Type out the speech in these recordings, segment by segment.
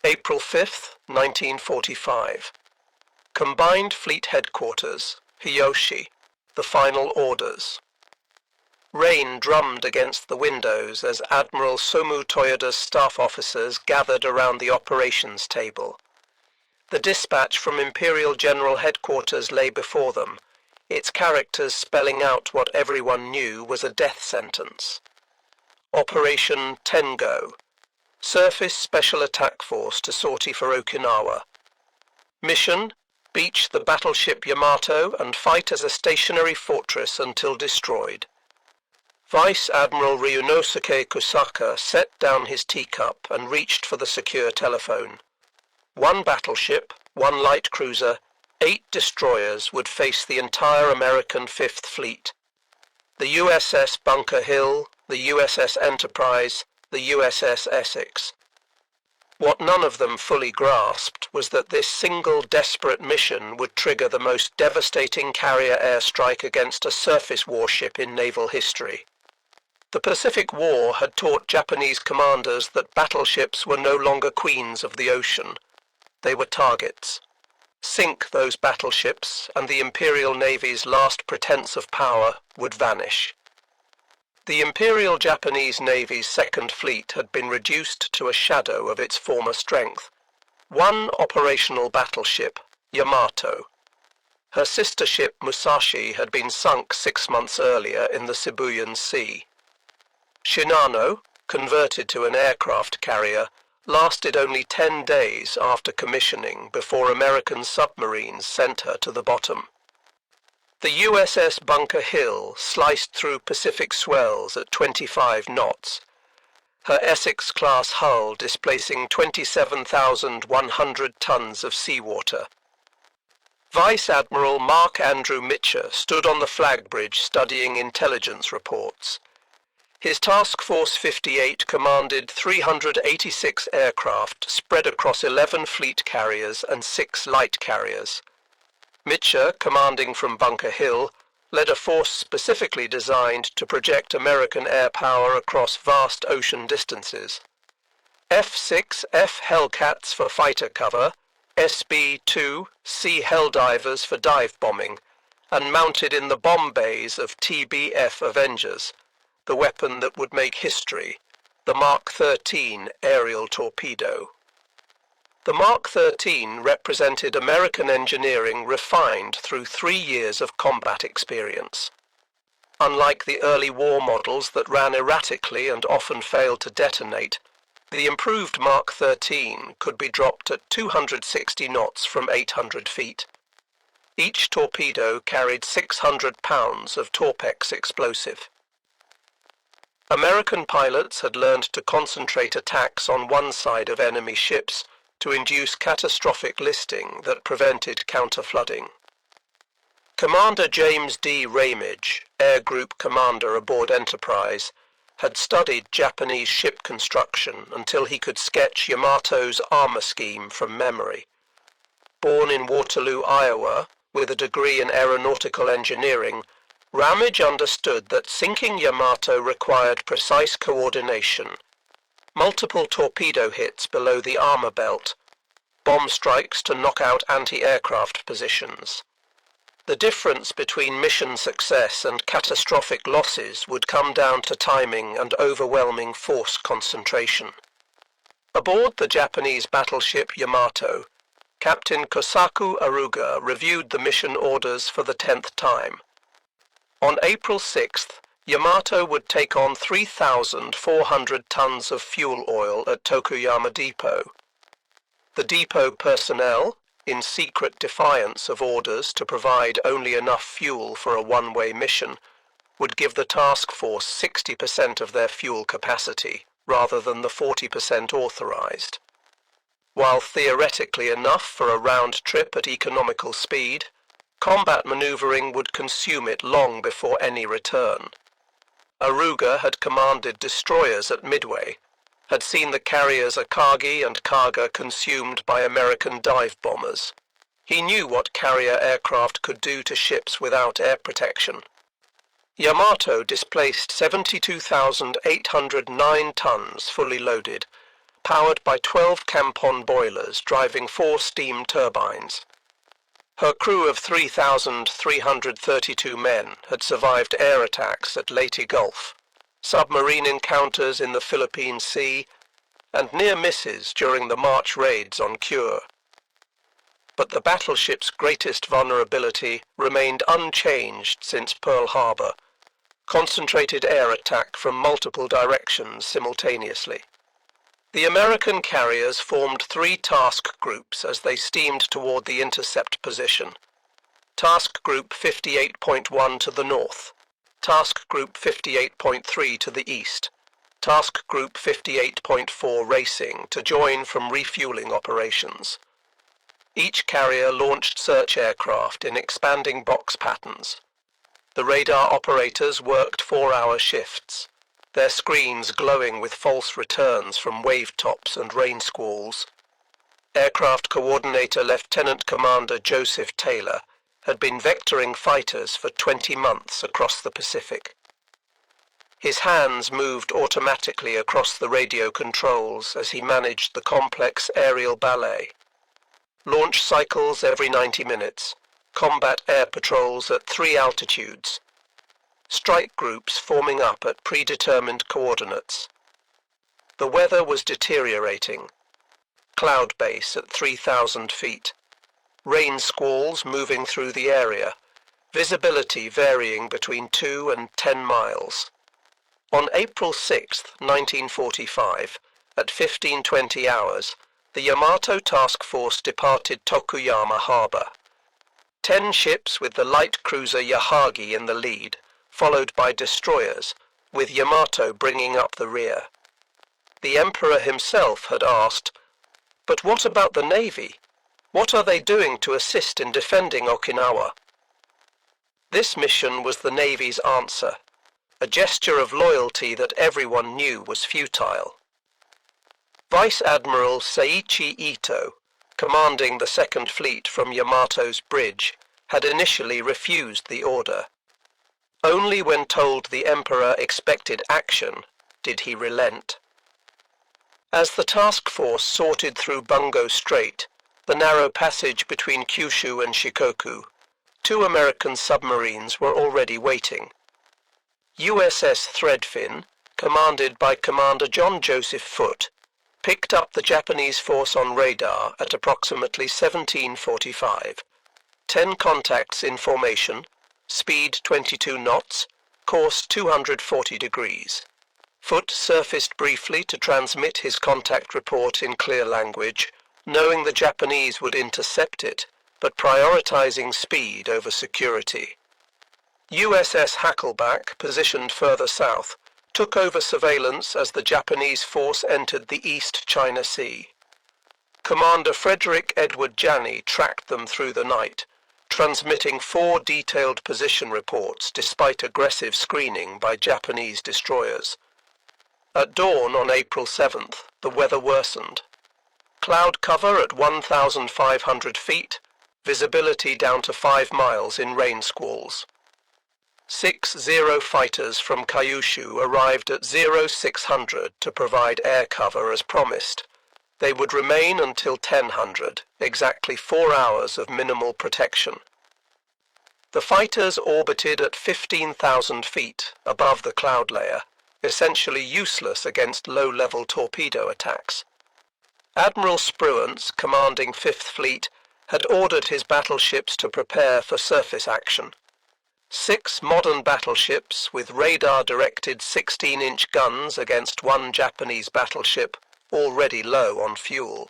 April 5, 1945. Combined Fleet Headquarters, Hiyoshi, the final orders. Rain drummed against the windows as Admiral Somu Toyoda's staff officers gathered around the operations table. The dispatch from Imperial General Headquarters lay before them, its characters spelling out what everyone knew was a death sentence. Operation Tengo, Surface Special Attack Force to sortie for Okinawa. Mission, beach the Battleship Yamato and fight as a stationary fortress until destroyed. Vice Admiral Ryunosuke Kusaka set down his teacup and reached for the secure telephone. 1 battleship, 1 light cruiser, 8 destroyers would face the entire American Fifth Fleet. The USS Bunker Hill, the USS Enterprise, the USS Essex. What none of them fully grasped was that this single desperate mission would trigger the most devastating carrier airstrike against a surface warship in naval history. The Pacific War had taught Japanese commanders that battleships were no longer queens of the ocean. They were targets. Sink those battleships, and the Imperial Navy's last pretense of power would vanish. The Imperial Japanese Navy's Second Fleet had been reduced to a shadow of its former strength. 1 operational battleship, Yamato. Her sister ship Musashi had been sunk 6 months earlier in the Sibuyan Sea. Shinano, converted to an aircraft carrier, lasted only 10 days after commissioning before American submarines sent her to the bottom. The USS Bunker Hill sliced through Pacific swells at 25 knots, her Essex-class hull displacing 27,100 tons of seawater. Vice Admiral Marc Mitscher stood on the flag bridge studying intelligence reports. His Task Force 58 commanded 386 aircraft spread across 11 fleet carriers and 6 light carriers. Mitscher, commanding from Bunker Hill, led a force specifically designed to project American air power across vast ocean distances. F-6F Hellcats for fighter cover, SB-2 Sea Helldivers for dive bombing, and mounted in the bomb bays of TBF Avengers, the weapon that would make history, the Mark 13 aerial torpedo. The Mark 13 represented American engineering refined through 3 years of combat experience. Unlike the early war models that ran erratically and often failed to detonate, the improved Mark 13 could be dropped at 260 knots from 800 feet. Each torpedo carried 600 pounds of Torpex explosive. American pilots had learned to concentrate attacks on one side of enemy ships to induce catastrophic listing that prevented counter-flooding. Commander James D. Ramage, Air Group Commander aboard Enterprise, had studied Japanese ship construction until he could sketch Yamato's armor scheme from memory. Born in Waterloo, Iowa, with a degree in aeronautical engineering, Ramage understood that sinking Yamato required precise coordination, multiple torpedo hits below the armor belt, bomb strikes to knock out anti-aircraft positions. The difference between mission success and catastrophic losses would come down to timing and overwhelming force concentration. Aboard the Japanese battleship Yamato, Captain Kosaku Aruga reviewed the mission orders for the 10th time. On April 6th, Yamato would take on 3,400 tons of fuel oil at Tokuyama Depot. The depot personnel, in secret defiance of orders to provide only enough fuel for a one-way mission, would give the task force 60% of their fuel capacity, rather than the 40% authorized. While theoretically enough for a round trip at economical speed, combat maneuvering would consume it long before any return. Aruga had commanded destroyers at Midway, had seen the carriers Akagi and Kaga consumed by American dive bombers. He knew what carrier aircraft could do to ships without air protection. Yamato displaced 72,809 tons fully loaded, powered by 12 Campon boilers driving 4 steam turbines. Her crew of 3,332 men had survived air attacks at Leyte Gulf, submarine encounters in the Philippine Sea, and near misses during the March raids on Kure. But the battleship's greatest vulnerability remained unchanged since Pearl Harbor: concentrated air attack from multiple directions simultaneously. The American carriers formed 3 task groups as they steamed toward the intercept position. Task Group 58.1 to the north, Task Group 58.3 to the east, Task Group 58.4 racing to join from refueling operations. Each carrier launched search aircraft in expanding box patterns. The radar operators worked 4-hour shifts, their screens glowing with false returns from wave tops and rain squalls. Aircraft Coordinator Lieutenant Commander Joseph Taylor had been vectoring fighters for 20 months across the Pacific. His hands moved automatically across the radio controls as he managed the complex aerial ballet. Launch cycles every 90 minutes, combat air patrols at 3 altitudes, strike groups forming up at predetermined coordinates. The weather was deteriorating. Cloud base at 3,000 feet, rain squalls moving through the area, visibility varying between 2 and 10 miles. On April 6, 1945, at 15:20 hours, the Yamato Task Force departed Tokuyama Harbor. 10 ships with the light cruiser Yahagi in the lead, followed by destroyers, with Yamato bringing up the rear. The Emperor himself had asked, "But what about the Navy? What are they doing to assist in defending Okinawa?" This mission was the Navy's answer, a gesture of loyalty that everyone knew was futile. Vice Admiral Seiichi Ito, commanding the Second Fleet from Yamato's bridge, had initially refused the order. Only when told the Emperor expected action did he relent. As the task force sorted through Bungo Strait, the narrow passage between Kyushu and Shikoku, 2 American submarines were already waiting. USS Threadfin, commanded by Commander John Joseph Foote, picked up the Japanese force on radar at approximately 17:45. 10 contacts in formation, speed 22 knots, course 240 degrees. Foote surfaced briefly to transmit his contact report in clear language, knowing the Japanese would intercept it, but prioritizing speed over security. USS Hackleback, positioned further south, took over surveillance as the Japanese force entered the East China Sea. Commander Frederick Edward Janney tracked them through the night, transmitting 4 detailed position reports despite aggressive screening by Japanese destroyers. At dawn on April 7th, the weather worsened. Cloud cover at 1,500 feet, visibility down to 5 miles in rain squalls. 6 Zero fighters from Kyushu arrived at 0600 to provide air cover as promised. They would remain until 1000, exactly 4 hours of minimal protection. The fighters orbited at 15,000 feet above the cloud layer, essentially useless against low-level torpedo attacks. Admiral Spruance, commanding 5th Fleet, had ordered his battleships to prepare for surface action. 6 modern battleships with radar-directed 16-inch guns against 1 Japanese battleship, already low on fuel.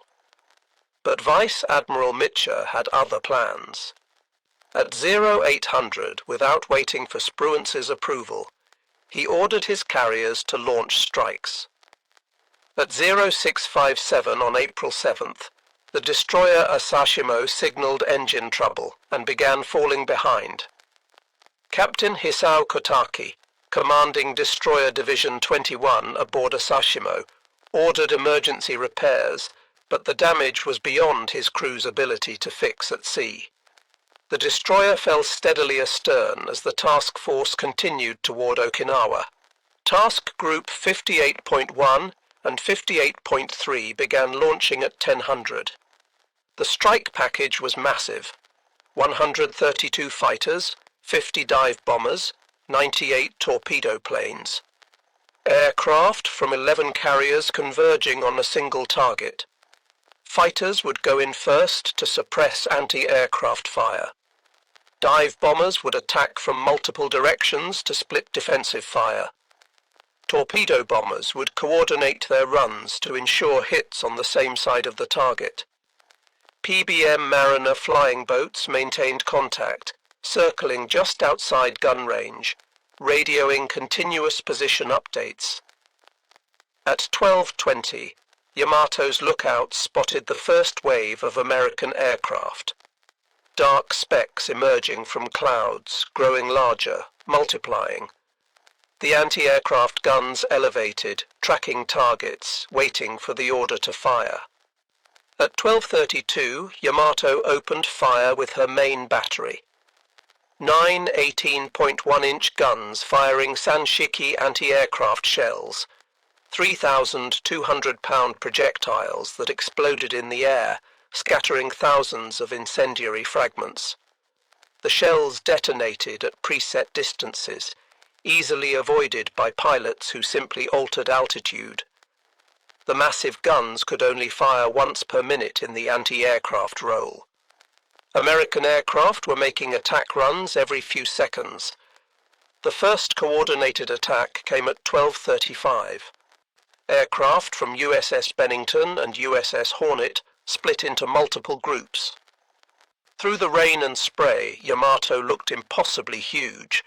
But Vice Admiral Mitscher had other plans. At 0800, without waiting for Spruance's approval, he ordered his carriers to launch strikes. At 0657 on April 7th, the destroyer Asashimo signaled engine trouble and began falling behind. Captain Hisao Kotaki, commanding Destroyer Division 21 aboard Asashimo, ordered emergency repairs, but the damage was beyond his crew's ability to fix at sea. The destroyer fell steadily astern as the task force continued toward Okinawa. Task Group 58.1 and 58.3 began launching at 1000. The strike package was massive: 132 fighters, 50 dive bombers, 98 torpedo planes. Aircraft from 11 carriers converging on a single target. Fighters would go in first to suppress anti-aircraft fire. Dive bombers would attack from multiple directions to split defensive fire. Torpedo bombers would coordinate their runs to ensure hits on the same side of the target. PBM Mariner flying boats maintained contact, circling just outside gun range, radioing continuous position updates. At 12:20, Yamato's lookouts spotted the first wave of American aircraft. Dark specks emerging from clouds, growing larger, multiplying. The anti-aircraft guns elevated, tracking targets, waiting for the order to fire. At 12:32, Yamato opened fire with her main battery. 9 18.1-inch guns firing Sanshiki anti-aircraft shells, 3,200-pound projectiles that exploded in the air, scattering thousands of incendiary fragments. The shells detonated at preset distances, easily avoided by pilots who simply altered altitude. The massive guns could only fire once per minute in the anti-aircraft role. American aircraft were making attack runs every few seconds. The first coordinated attack came at 12:35. Aircraft from USS Bennington and USS Hornet split into multiple groups. Through the rain and spray, Yamato looked impossibly huge,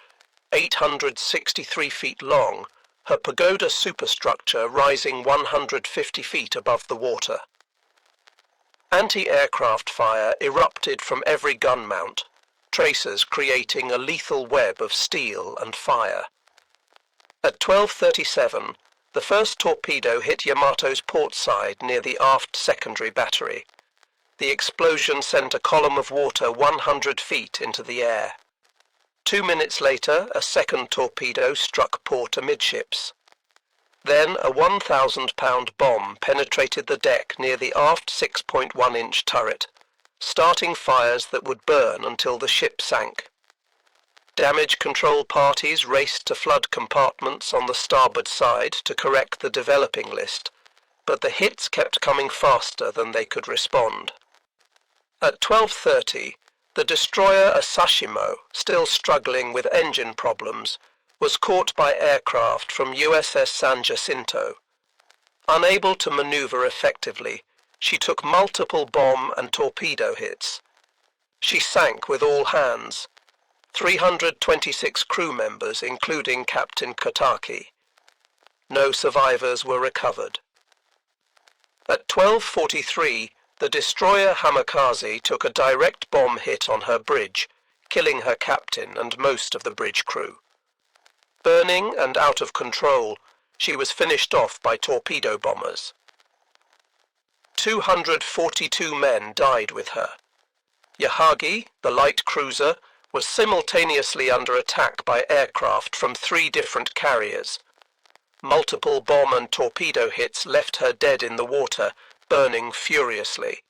863 feet long, her pagoda superstructure rising 150 feet above the water. Anti-aircraft fire erupted from every gun mount, tracers creating a lethal web of steel and fire. At 12:37, the first torpedo hit Yamato's port side near the aft secondary battery. The explosion sent a column of water 100 feet into the air. 2 minutes later, a second torpedo struck port amidships. Then a 1,000-pound bomb penetrated the deck near the aft 6.1-inch turret, starting fires that would burn until the ship sank. Damage control parties raced to flood compartments on the starboard side to correct the developing list, but the hits kept coming faster than they could respond. At 12:30, the destroyer Asashimo, still struggling with engine problems, was caught by aircraft from USS San Jacinto. Unable to maneuver effectively, she took multiple bomb and torpedo hits. She sank with all hands, 326 crew members including Captain Kosaku. No survivors were recovered. At 12:43, the destroyer Hamikaze took a direct bomb hit on her bridge, killing her captain and most of the bridge crew. Burning and out of control, she was finished off by torpedo bombers. 242 men died with her. Yahagi, the light cruiser, was simultaneously under attack by aircraft from 3 different carriers. Multiple bomb and torpedo hits left her dead in the water, burning furiously.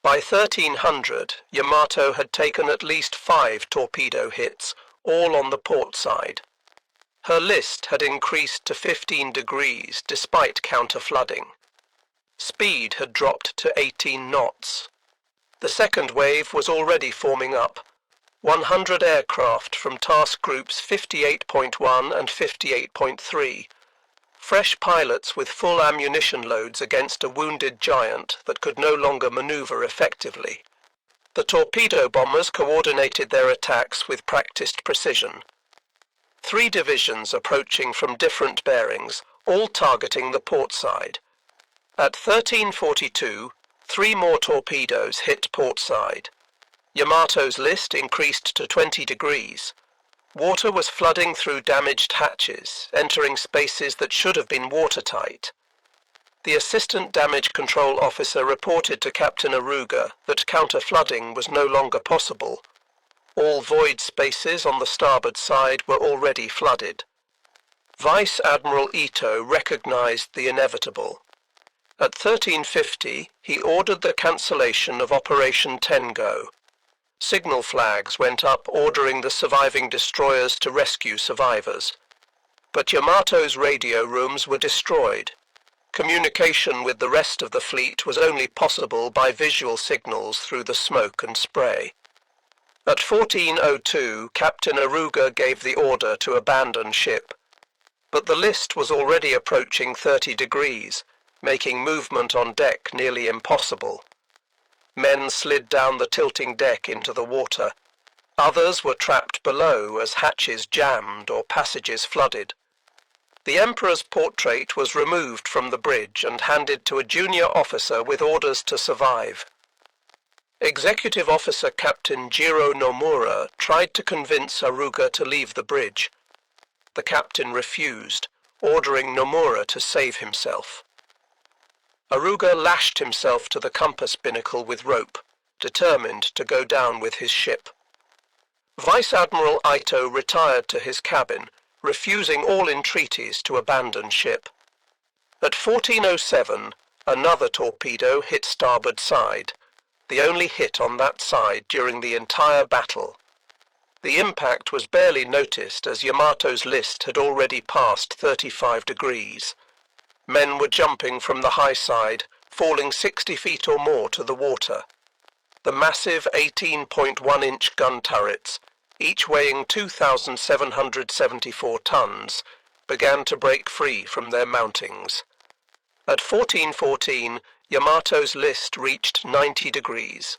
By 1300, Yamato had taken at least 5 torpedo hits, all on the port side. Her list had increased to 15 degrees despite counter-flooding. Speed had dropped to 18 knots. The second wave was already forming up. 100 aircraft from task groups 58.1 and 58.3. Fresh pilots with full ammunition loads against a wounded giant that could no longer maneuver effectively. The torpedo bombers coordinated their attacks with practiced precision. 3 divisions approaching from different bearings, all targeting the port side. At 13:42, 3 more torpedoes hit port side. Yamato's list increased to 20 degrees. Water was flooding through damaged hatches, entering spaces that should have been watertight. The assistant damage control officer reported to Captain Aruga that counter-flooding was no longer possible. All void spaces on the starboard side were already flooded. Vice Admiral Ito recognized the inevitable. At 1350, he ordered the cancellation of Operation Tengo. Signal flags went up ordering the surviving destroyers to rescue survivors. But Yamato's radio rooms were destroyed. Communication with the rest of the fleet was only possible by visual signals through the smoke and spray. At 1402, Captain Aruga gave the order to abandon ship. But the list was already approaching 30 degrees, making movement on deck nearly impossible. Men slid down the tilting deck into the water. Others were trapped below as hatches jammed or passages flooded. The Emperor's portrait was removed from the bridge and handed to a junior officer with orders to survive. Executive Officer Captain Jiro Nomura tried to convince Aruga to leave the bridge. The captain refused, ordering Nomura to save himself. Aruga lashed himself to the compass binnacle with rope, determined to go down with his ship. Vice Admiral Ito retired to his cabin, refusing all entreaties to abandon ship. At 1407, another torpedo hit starboard side, the only hit on that side during the entire battle. The impact was barely noticed as Yamato's list had already passed 35 degrees. Men were jumping from the high side, falling 60 feet or more to the water. The massive 18.1-inch gun turrets, each weighing 2,774 tons, began to break free from their mountings. At 1414, Yamato's list reached 90 degrees.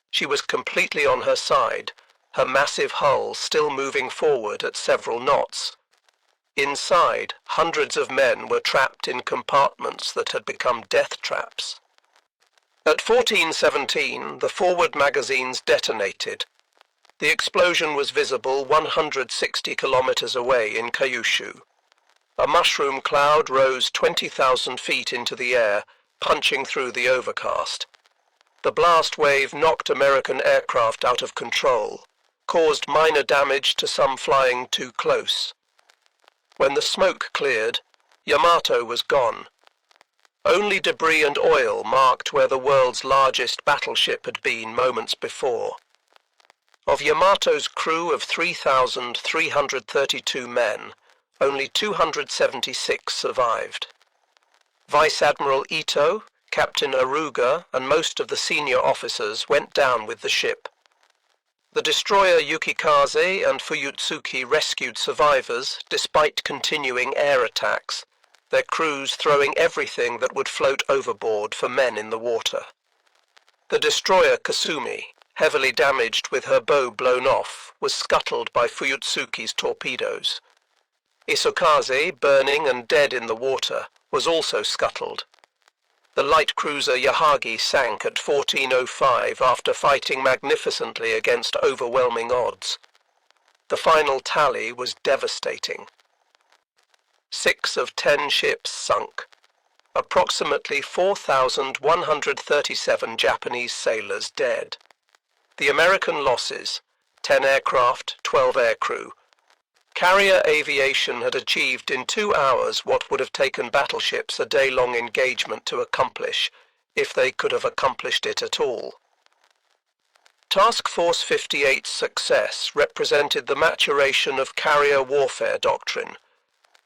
She was completely on her side, her massive hull still moving forward at several knots. Inside, hundreds of men were trapped in compartments that had become death traps. At 1417, the forward magazines detonated. The explosion was visible 160 kilometers away in Kyushu. A mushroom cloud rose 20,000 feet into the air, punching through the overcast. The blast wave knocked American aircraft out of control, caused minor damage to some flying too close. When the smoke cleared, Yamato was gone. Only debris and oil marked where the world's largest battleship had been moments before. Of Yamato's crew of 3,332 men, only 276 survived. Vice Admiral Ito, Captain Aruga, and most of the senior officers went down with the ship. The destroyer Yukikaze and Fuyutsuki rescued survivors despite continuing air attacks, their crews throwing everything that would float overboard for men in the water. The destroyer Kasumi, heavily damaged with her bow blown off, was scuttled by Fuyutsuki's torpedoes. Isokaze, burning and dead in the water, was also scuttled. The light cruiser Yahagi sank at 1405 after fighting magnificently against overwhelming odds. The final tally was devastating. 6 of 10 ships sunk. Approximately 4,137 Japanese sailors dead. The American losses, 10 aircraft, 12 aircrew. Carrier aviation had achieved in 2 hours what would have taken battleships a day-long engagement to accomplish, if they could have accomplished it at all. Task Force 58's success represented the maturation of carrier warfare doctrine,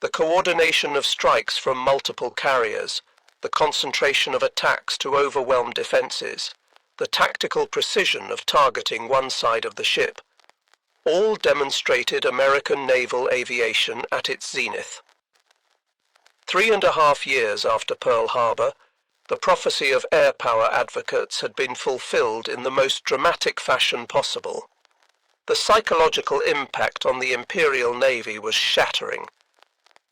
the coordination of strikes from multiple carriers, the concentration of attacks to overwhelm defenses, the tactical precision of targeting one side of the ship, all demonstrated American naval aviation at its zenith. 3.5 years after Pearl Harbor, the prophecy of air power advocates had been fulfilled in the most dramatic fashion possible. The psychological impact on the Imperial Navy was shattering.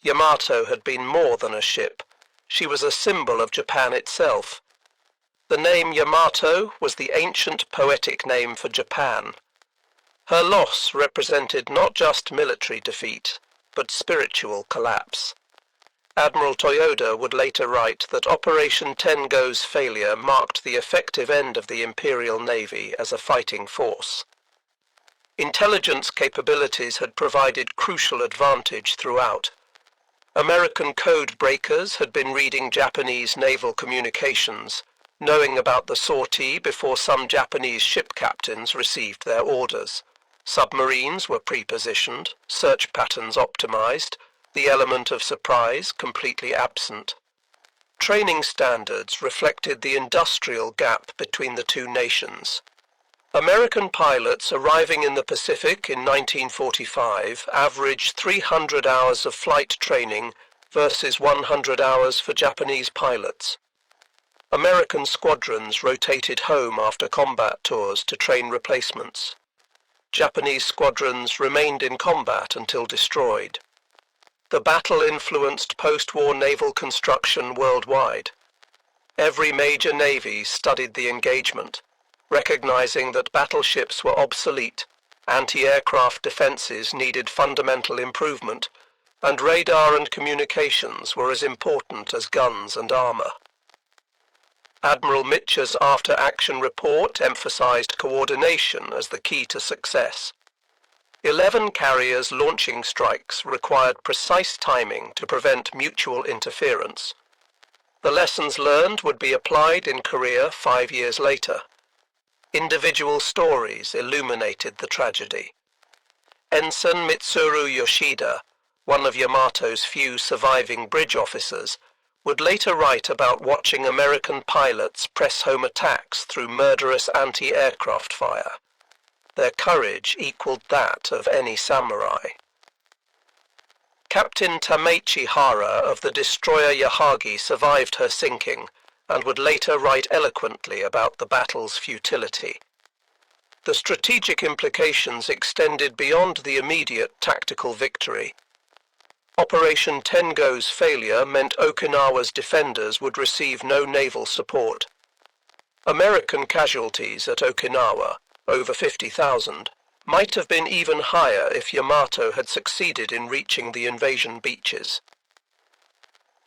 Yamato had been more than a ship. She was a symbol of Japan itself. The name Yamato was the ancient poetic name for Japan. Her loss represented not just military defeat, but spiritual collapse. Admiral Toyoda would later write that Operation Tengo's failure marked the effective end of the Imperial Navy as a fighting force. Intelligence capabilities had provided crucial advantage throughout, American code breakers had been reading Japanese naval communications, knowing about the sortie before some Japanese ship captains received their orders. Submarines were pre-positioned, search patterns optimized, the element of surprise completely absent. Training standards reflected the industrial gap between the two nations. American pilots arriving in the Pacific in 1945 averaged 300 hours of flight training versus 100 hours for Japanese pilots. American squadrons rotated home after combat tours to train replacements. Japanese squadrons remained in combat until destroyed. The battle influenced post-war naval construction worldwide. Every major navy studied the engagement, recognizing that battleships were obsolete, anti-aircraft defenses needed fundamental improvement, and radar and communications were as important as guns and armor. Admiral Mitscher's after-action report emphasized coordination as the key to success. 11 carriers launching strikes required precise timing to prevent mutual interference. The lessons learned would be applied in Korea 5 years later. Individual stories illuminated the tragedy. Ensign Mitsuru Yoshida, one of Yamato's few surviving bridge officers, would later write about watching American pilots press home attacks through murderous anti-aircraft fire. Their courage equaled that of any samurai. Captain Tameichi Hara of the destroyer Yahagi survived her sinking and would later write eloquently about the battle's futility. The strategic implications extended beyond the immediate tactical victory. Operation Tengo's failure meant Okinawa's defenders would receive no naval support. American casualties at Okinawa, over 50,000, might have been even higher if Yamato had succeeded in reaching the invasion beaches.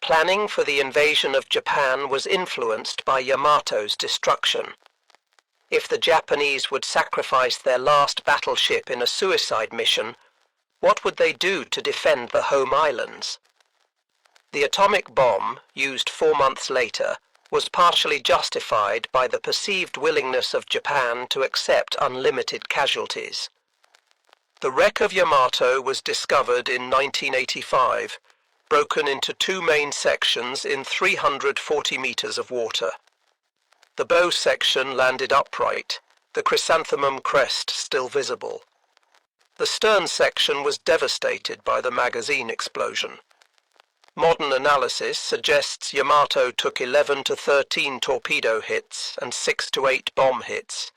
Planning for the invasion of Japan was influenced by Yamato's destruction. If the Japanese would sacrifice their last battleship in a suicide mission, what would they do to defend the home islands? The atomic bomb, used 4 months later, was partially justified by the perceived willingness of Japan to accept unlimited casualties. The wreck of Yamato was discovered in 1985, broken into 2 main sections in 340 meters of water. The bow section landed upright, the chrysanthemum crest still visible. The stern section was devastated by the magazine explosion. Modern analysis suggests Yamato took 11 to 13 torpedo hits and 6 to 8 bomb hits.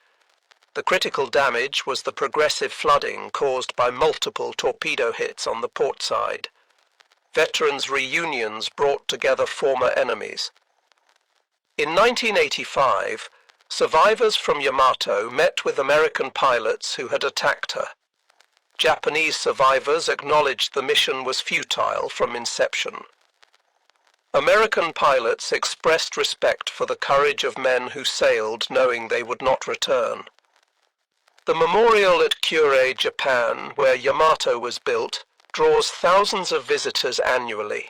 The critical damage was the progressive flooding caused by multiple torpedo hits on the port side. Veterans' reunions brought together former enemies. In 1985, survivors from Yamato met with American pilots who had attacked her. Japanese survivors acknowledged the mission was futile from inception. American pilots expressed respect for the courage of men who sailed knowing they would not return. The memorial at Kure, Japan, where Yamato was built, draws thousands of visitors annually.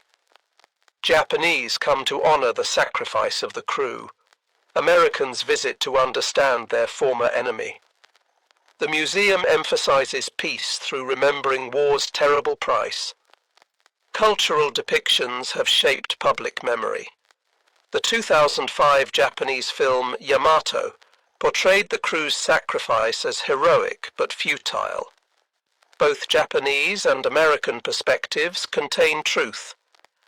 Japanese come to honor the sacrifice of the crew. Americans visit to understand their former enemy. The museum emphasizes peace through remembering war's terrible price. Cultural depictions have shaped public memory. The 2005 Japanese film Yamato portrayed the crew's sacrifice as heroic but futile. Both Japanese and American perspectives contain truth.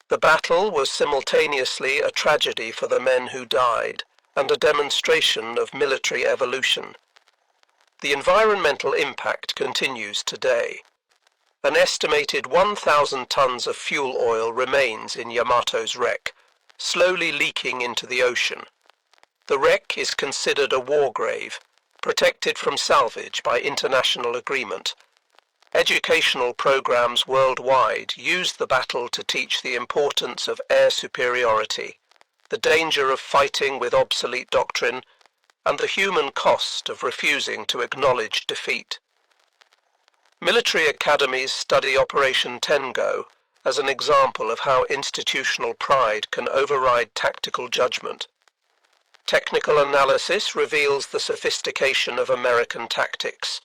The battle was simultaneously a tragedy for the men who died and a demonstration of military evolution. The environmental impact continues today. An estimated 1,000 tons of fuel oil remains in Yamato's wreck, slowly leaking into the ocean. The wreck is considered a war grave, protected from salvage by international agreement. Educational programs worldwide use the battle to teach the importance of air superiority, the danger of fighting with obsolete doctrine, and the human cost of refusing to acknowledge defeat. Military academies study Operation Tengo, as an example of how institutional pride can override tactical judgment. Technical analysis reveals the sophistication of American tactics.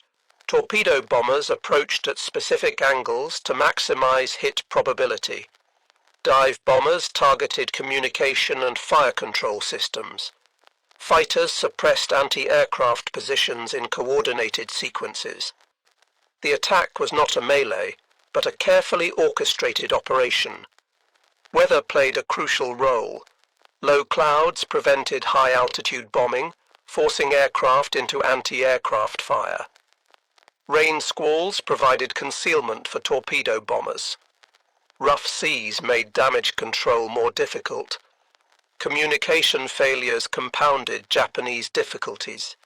Torpedo bombers approached at specific angles to maximize hit probability. Dive bombers targeted communication and fire control systems. Fighters suppressed anti-aircraft positions in coordinated sequences. The attack was not a melee, but a carefully orchestrated operation. Weather played a crucial role. Low clouds prevented high-altitude bombing, forcing aircraft into anti-aircraft fire. Rain squalls provided concealment for torpedo bombers. Rough seas made damage control more difficult. Communication failures compounded Japanese difficulties.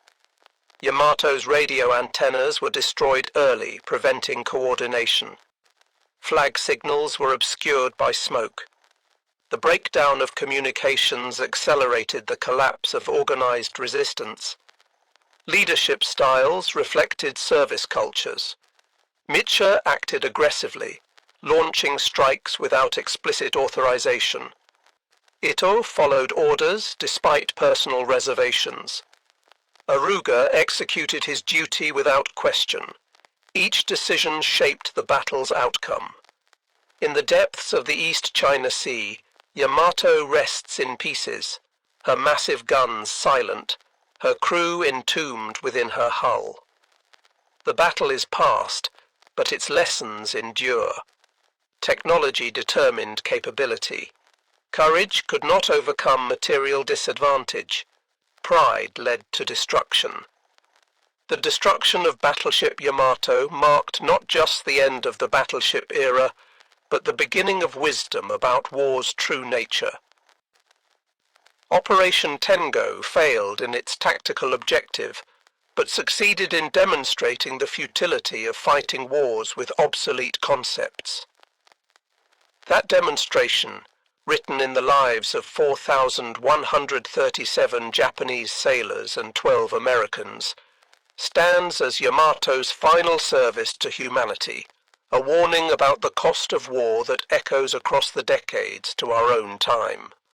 Yamato's radio antennas were destroyed early, preventing coordination. Flag signals were obscured by smoke. The breakdown of communications accelerated the collapse of organized resistance. Leadership styles reflected service cultures. Mitscher acted aggressively, launching strikes without explicit authorization. Ito followed orders despite personal reservations. Aruga executed his duty without question. Each decision shaped the battle's outcome. In the depths of the East China Sea, Yamato rests in pieces, her massive guns silent, her crew entombed within her hull. The battle is past, but its lessons endure. Technology determined capability. Courage could not overcome material disadvantage. Pride led to destruction. The destruction of Battleship Yamato marked not just the end of the battleship era, but the beginning of wisdom about war's true nature. Operation Tengo failed in its tactical objective, but succeeded in demonstrating the futility of fighting wars with obsolete concepts. That demonstration, written in the lives of 4,137 Japanese sailors and 12 Americans, stands as Yamato's final service to humanity, a warning about the cost of war that echoes across the decades to our own time.